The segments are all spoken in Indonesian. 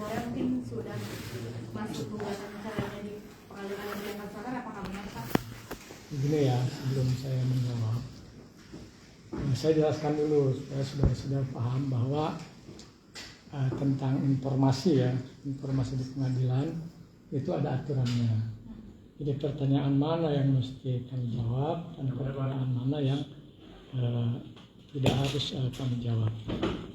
rumornya mungkin sudah masuk gugatan caranya di pengadilan negeri Jakarta Selatan, apakah benar Pak? Begini ya, sebelum saya menjawab, saya jelaskan dulu supaya saudara-saudara paham bahwa tentang informasi ya, informasi di pengadilan itu ada aturannya. Jadi pertanyaan mana yang mesti kami jawab dan pertanyaan mana yang tidak harus kami jawab.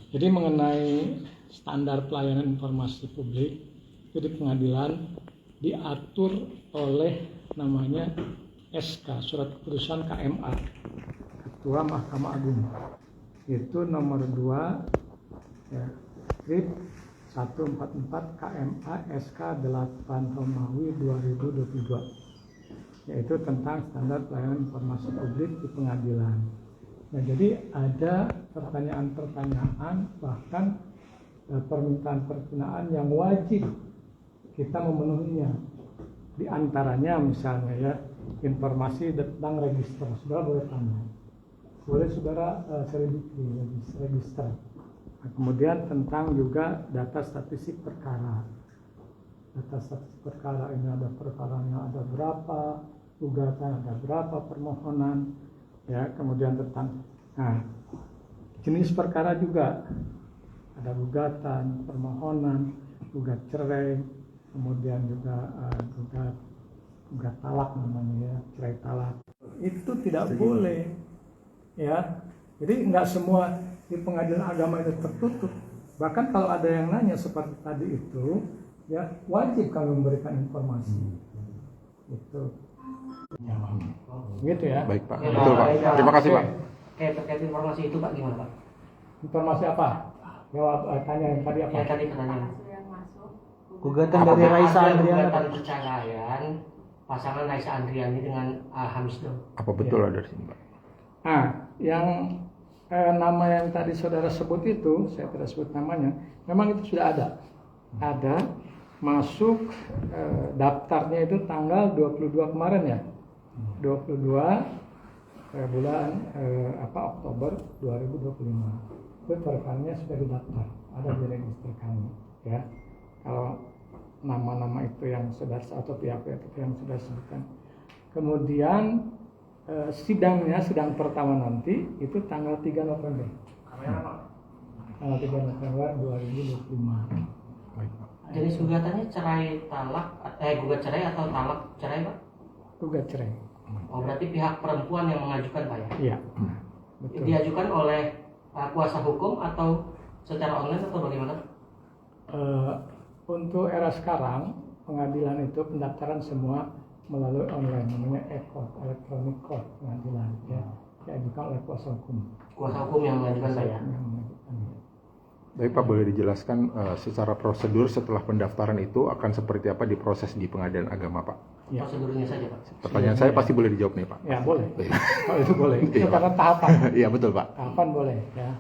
Jadi mengenai standar pelayanan informasi publik itu di pengadilan diatur oleh namanya SK, Surat Keputusan KMA, Ketua Mahkamah Agung. Itu nomor 2 ya, Strip 144 KMA SK 8 Romawi 2022, yaitu tentang standar pelayanan informasi publik di pengadilan. Nah, jadi ada pertanyaan-pertanyaan bahkan permintaan-permintaan yang wajib kita memenuhinya. Di antaranya misalnya ya, informasi tentang register. Saudara boleh tanya. Boleh saudara selidiki register. Nah, kemudian tentang juga data statistik perkara. Data statistik perkara ini ada perkaranya ada berapa, gugatan ada berapa, permohonan, ya. Kemudian tentang jenis perkara juga ada gugatan, permohonan, gugat cerai, kemudian juga gugat talak namanya ya, cerai talak. Itu tidak boleh, ya. Jadi nggak semua di pengadilan agama itu tertutup. Bahkan kalau ada yang nanya seperti tadi itu, ya wajib kami memberikan informasi. Itu. Gitu ya. Baik Pak. Betul Pak. Terima kasih Pak. Terkait informasi itu Pak gimana Pak? Informasi apa? Jawab tanya yang tadi apa? Ya tadi pertanyaan. Gugatan dari Raisa Andriani. Gugatan perceraian pasangan Raisa Andriani dengan Hamisdo. Apa betul ada di sini Pak? Yang nama yang tadi saudara sebut itu, saya tidak sebut namanya, memang itu sudah ada. Ada masuk daftarnya itu tanggal 22 kemarin ya. 22 bulan Oktober 2025. Itu perkaranya sudah didaftar, ada di register kami ya. Kalau nama-nama itu yang sudah atau pihak-pihak itu yang sudah sebutkan. Kemudian sidang pertama nanti itu tanggal 3 November. Tanggal 3 November 2025. Jadi gugatannya gugat cerai atau talak cerai Pak? Gugat cerai. Oh berarti pihak perempuan yang mengajukan Pak ya? Iya. Betul. Diajukan oleh kuasa hukum atau secara online atau bagaimana? Untuk era sekarang pengadilan itu pendaftaran semua melalui online, namanya e-court, electronic court pengadilan ya, diajukan oleh kuasa hukum. Kuasa hukum yang mengajukan saya. Baik Pak, boleh dijelaskan secara prosedur setelah pendaftaran itu akan seperti apa diproses di pengadilan agama Pak? Ya. Prosedurnya saja Pak. Pertanyaan saya pasti boleh dijawab nih Pak. Ya boleh. Kalau itu boleh. Itu karena tahapan. Iya betul Pak. Tahapan boleh ya.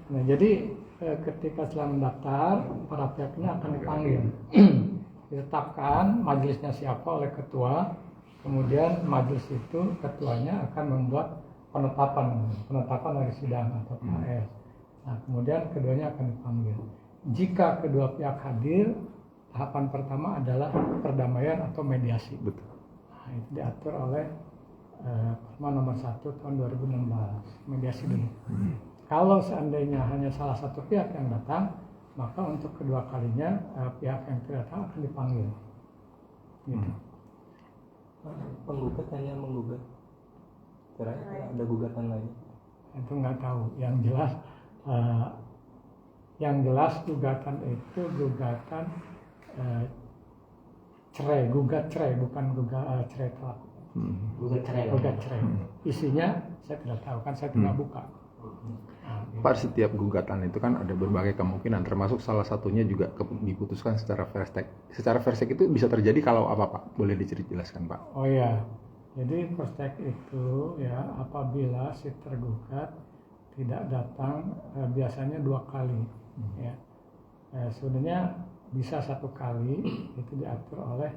Nah jadi ketika setelah mendaftar, para pihaknya akan dipanggil. Ditetapkan majelisnya siapa oleh ketua, kemudian majelis itu ketuanya akan membuat penetapan dari sidang atau KS. Nah kemudian keduanya akan dipanggil. Jika kedua pihak hadir, tahapan pertama adalah perdamaian atau mediasi. Betul. Nah, itu diatur oleh Perma nomor 1 tahun 2016, mediasi dulu. Kalau seandainya hanya salah satu pihak yang datang, maka untuk kedua kalinya pihak yang tidak datang akan dipanggil. Gitu. Penggugat hanya menggugat cerai, ada gugatan lain? Itu nggak tahu. Yang jelas gugatan itu gugatan cerai, gugat cerai, bukan cerai talak. Gugat cerai. Isinya saya tidak tahu, kan saya tidak buka. Pak, setiap gugatan itu kan ada berbagai kemungkinan, termasuk salah satunya juga diputuskan secara verstek. Secara verstek itu bisa terjadi kalau apa Pak? Boleh dijelaskan Pak? Oh iya, jadi verstek itu ya apabila si tergugat tidak datang biasanya 2 kali. Ya. Sebenarnya bisa 1 kali, itu diatur oleh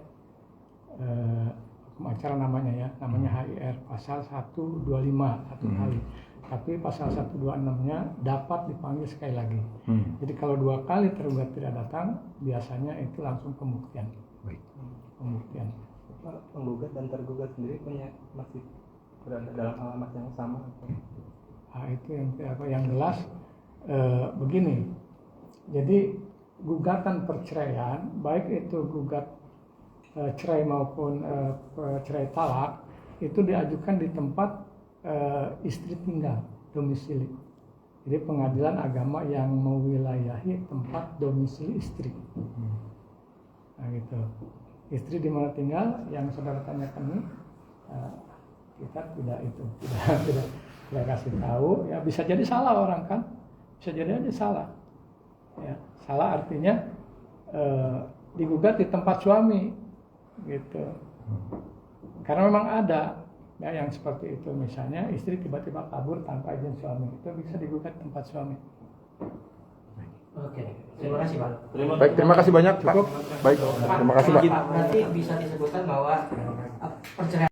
hukum acara namanya HIR pasal 125 1 kali. Tapi pasal 126-nya dapat dipanggil sekali lagi. Hmm. Jadi kalau 2 kali tergugat tidak datang, biasanya itu langsung pembuktian. Baik. Pembuktian. Penggugat dan tergugat sendiri masih berada dalam alamat yang sama. Nah, itu yang jelas begini. Jadi gugatan perceraian, baik itu gugat cerai maupun cerai talak, itu diajukan di tempat istri tinggal, domisili. Jadi pengadilan agama yang mewilayahi tempat domisili istri. Nah gitu. Istri di mana tinggal, yang saudara tanyakan ini, kita tidak kasih tahu. Ya bisa jadi salah orang kan, bisa jadi aja salah. Ya, salah artinya digugat di tempat suami, gitu. Karena memang ada ya yang seperti itu, misalnya istri tiba-tiba kabur tanpa izin suami, itu bisa digugat tempat suami. Oke, terima kasih Pak. Baik, terima kasih banyak Pak. Cukup. Baik, terima kasih Pak. Berarti bisa disebutkan bahwa perceraian